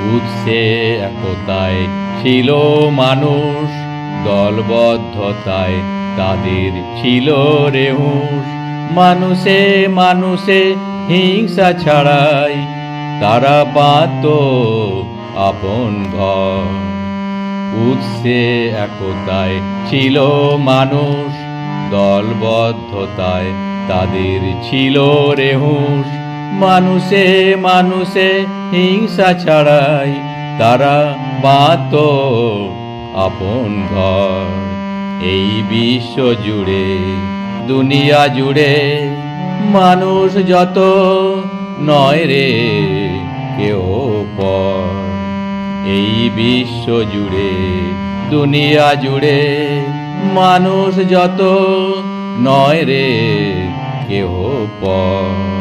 উৎসে একতায় ছিল মানুষ, দলবদ্ধতায় তাদের ছিল রেহুস। মানুষে মানুষে হিংসা ছাড়াই তারা বাঁধত আপন ঘর। উৎসে একতায় ছিল মানুষ, দলবদ্ধতায় তাদের ছিল রেহুস। মানুষে মানুষে হিংসা ছাড়াই তারা বাঁধত আপন ঘর। এই বিশ্ব জুড়ে দুনিয়া জুড়ে মানুষ যত নয় রে কেউ পর। এই বিশ্ব জুড়ে দুনিয়া জুড়ে মানুষ যত নয় রে কেহ পর।